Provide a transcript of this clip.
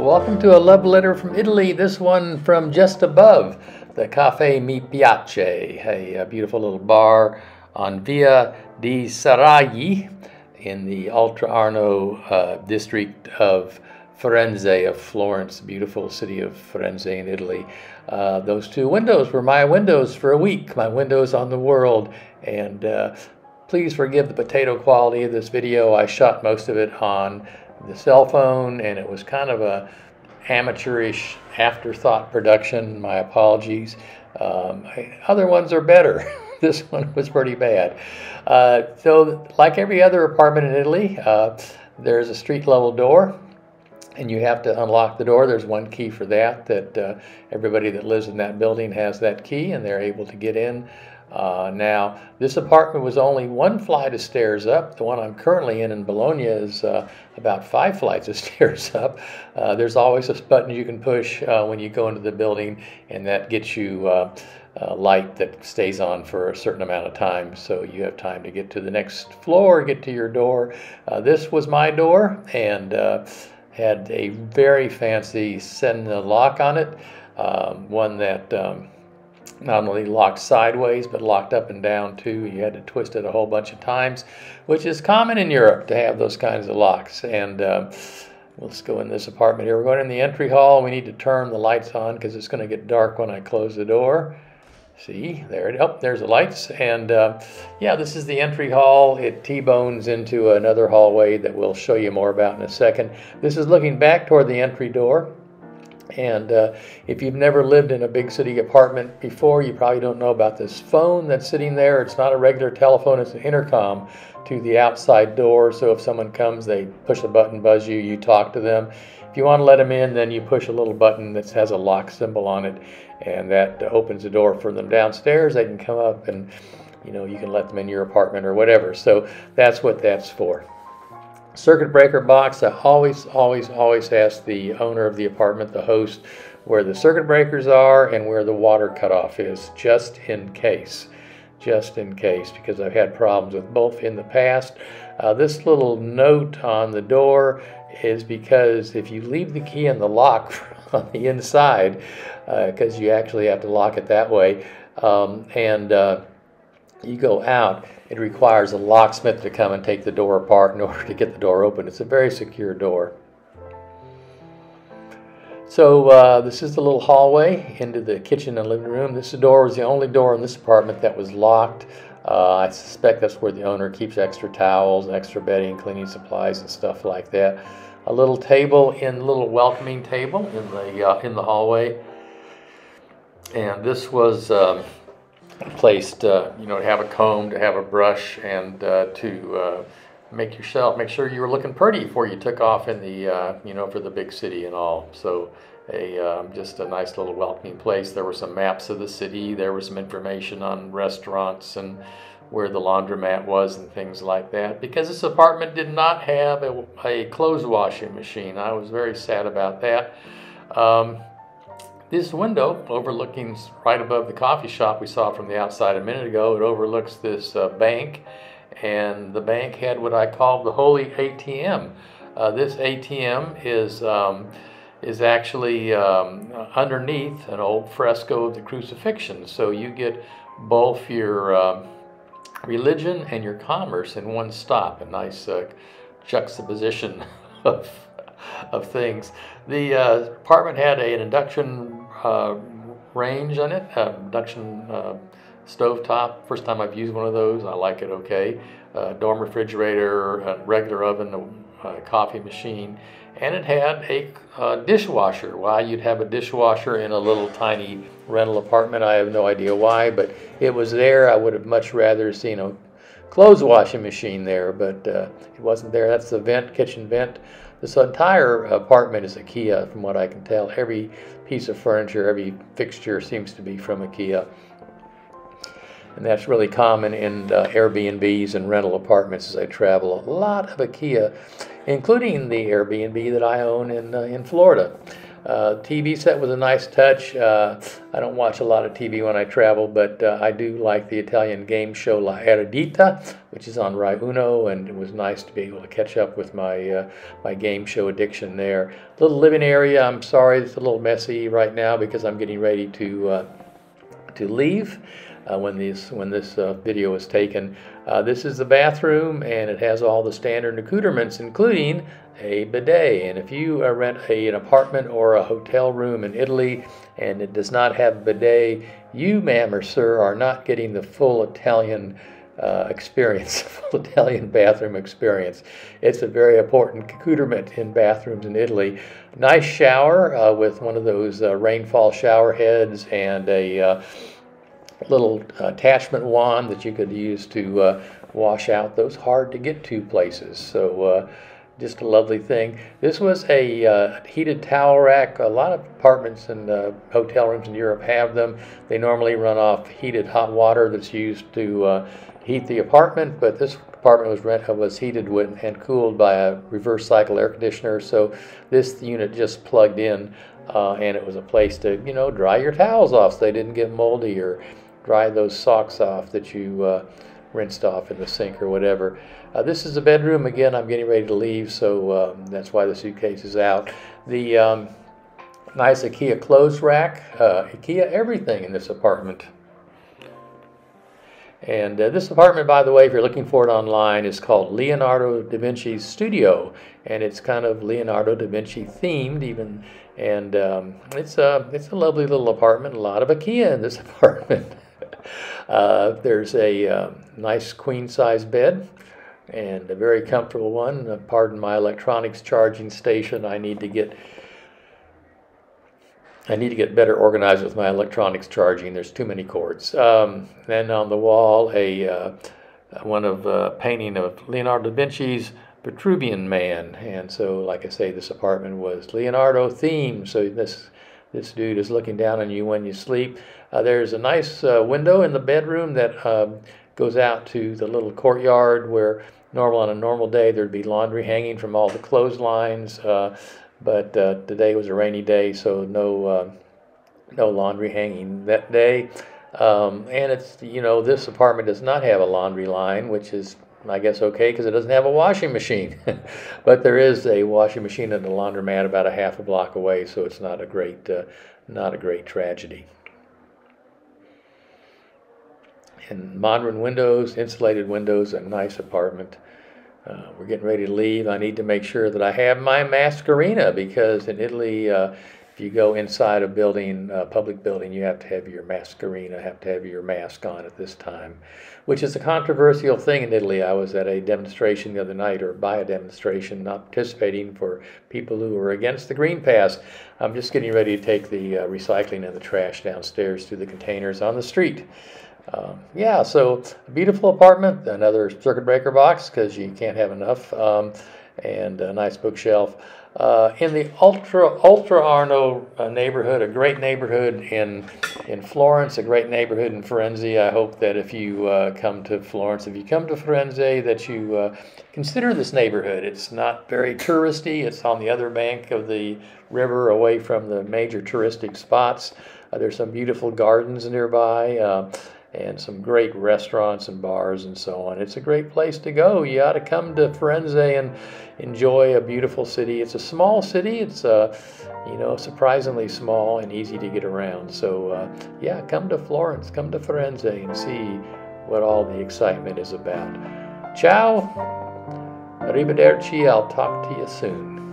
Welcome to a love letter from Italy, this one from just above, the Cafe Mi Piace, a beautiful little bar on Via di Serragli in the Oltrarno district of Firenze of Florence, beautiful city of Firenze in Italy. Those two windows were my windows for a week, my windows on the world, and please forgive the potato quality of this video. I shot most of it on the cell phone, and it was kind of a amateurish afterthought production. My apologies. Other ones are better. This one was pretty bad. So like every other apartment in Italy, there's a street level door, and you have to unlock the door. There's one key for that, everybody that lives in that building has that key, and they're able to get in. Now, this apartment was only one flight of stairs up. The one I'm currently in Bologna is about 5 flights of stairs up. There's always a button you can push when you go into the building, and that gets you light that stays on for a certain amount of time, so you have time to get to the next floor, get to your door. This was my door, and had a very fancy Senna lock on it, one that not only locked sideways, but locked up and down too. You had to twist it a whole bunch of times, which is common in Europe to have those kinds of locks. And let's go in this apartment here. We're going in the entry hall. We need to turn the lights on because it's going to get dark when I close the door. See, there's the lights. And yeah, this is the entry hall. It T-bones into another hallway that we'll show you more about in a second. This is looking back toward the entry door. And if you've never lived in a big city apartment before, you probably don't know about this phone that's sitting there. It's not a regular telephone, it's an intercom to the outside door. So if someone comes, they push a button, buzz you, you talk to them. If you want to let them in, then you push a little button that has a lock symbol on it, and that opens the door for them downstairs. They can come up and, you know, you can let them in your apartment or whatever. So that's what that's for. Circuit breaker box. I always ask the owner of the apartment, the host, where the circuit breakers are and where the water cutoff is, just in case, because I've had problems with both in the past. This little note on the door is because if you leave the key in the lock on the inside, because you actually have to lock it that way, you go out, it requires a locksmith to come and take the door apart in order to get the door open. It's a very secure door. So this is the little hallway into the kitchen and living room. This door was the only door in this apartment that was locked. I suspect that's where the owner keeps extra towels, extra bedding, cleaning supplies, and stuff like that. A little table, little welcoming table in the hallway, and this was placed, you know, to have a comb, to have a brush, and to make sure you were looking pretty before you took off in the, you know, for the big city and all. So just a nice little welcoming place. There were some maps of the city. There was some information on restaurants and where the laundromat was and things like that. Because this apartment did not have a clothes washing machine. I was very sad about that. This window overlooking right above the coffee shop we saw from the outside a minute ago, it overlooks this bank, and the bank had what I call the holy ATM. This ATM is actually underneath an old fresco of the crucifixion, so you get both your religion and your commerce in one stop. A nice juxtaposition of things. The apartment had an induction range on it, induction stove top. First time I've used one of those. I like it okay. Dorm refrigerator, a regular oven, a coffee machine, and it had a dishwasher. Why you'd have a dishwasher in a little tiny rental apartment, I have no idea why, but it was there. I would have much rather seen a clothes washing machine there, but it wasn't there. That's the vent, kitchen vent. This entire apartment is IKEA, from what I can tell. Every piece of furniture, every fixture seems to be from IKEA. And that's really common in Airbnbs and rental apartments as I travel. A lot of IKEA, including the Airbnb that I own in Florida. TV set was a nice touch. I don't watch a lot of TV when I travel, but I do like the Italian game show La Eredita, which is on Rai Uno, and it was nice to be able to catch up with my my game show addiction there. Little living area. I'm sorry it's a little messy right now because I'm getting ready to leave when this video is taken. This is the bathroom, and it has all the standard accoutrements, including a bidet. And if you rent an apartment or a hotel room in Italy and it does not have a bidet, you, ma'am or sir, are not getting the full Italian experience, full Italian bathroom experience. It's a very important accoutrement in bathrooms in Italy. Nice shower with one of those rainfall shower heads and a little attachment wand that you could use to wash out those hard to get to places. So just a lovely thing. This was a heated towel rack. A lot of apartments and hotel rooms in Europe have them. They normally run off heated hot water that's used to heat the apartment, but this apartment was heated with and cooled by a reverse cycle air conditioner. So this unit just plugged in, and it was a place to, you know, dry your towels off so they didn't get moldy, or dry those socks off that you rinsed off in the sink or whatever. This is the bedroom. Again, I'm getting ready to leave, so that's why the suitcase is out. The nice IKEA clothes rack. IKEA everything in this apartment. And this apartment, by the way, if you're looking for it online, is called Leonardo da Vinci's Studio, and it's kind of Leonardo da Vinci themed even. And it's a lovely little apartment. A lot of IKEA in this apartment. There's a nice queen-size bed and a very comfortable one. Pardon my electronics charging station. I need to get better organized with my electronics charging. There's too many cords. Then on the wall, a painting of Leonardo da Vinci's Vitruvian Man. And so, like I say, this apartment was Leonardo themed. So this dude is looking down on you when you sleep. There's a nice window in the bedroom that goes out to the little courtyard where on a normal day there'd be laundry hanging from all the clotheslines. But today was a rainy day, so no laundry hanging that day. And it's, you know, this apartment does not have a laundry line, which is, I guess, okay, because it doesn't have a washing machine. But there is a washing machine and a laundromat about a half a block away, so it's not a great tragedy. And modern windows, insulated windows, a nice apartment. We're getting ready to leave. I need to make sure that I have my mascherina, because in Italy, if you go inside a building, public building, you have to have your mascherina, have to have your mask on at this time, which is a controversial thing in Italy. I was at a demonstration the other night, or by a demonstration, not participating, for people who were against the Green Pass. I'm just getting ready to take the recycling and the trash downstairs to the containers on the street. Yeah, so a beautiful apartment, another circuit breaker box because you can't have enough, and a nice bookshelf. In the Oltrarno neighborhood, a great neighborhood in Florence, a great neighborhood in Firenze. I hope that if you come to Florence, if you come to Firenze, that you consider this neighborhood. It's not very touristy. It's on the other bank of the river, away from the major touristic spots. There's some beautiful gardens nearby. And some great restaurants and bars and so on. It's a great place to go. You ought to come to Firenze and enjoy a beautiful city. It's a small city. It's surprisingly small and easy to get around. So yeah, come to Florence, come to Firenze and see what all the excitement is about. Ciao, arrivederci. I'll talk to you soon.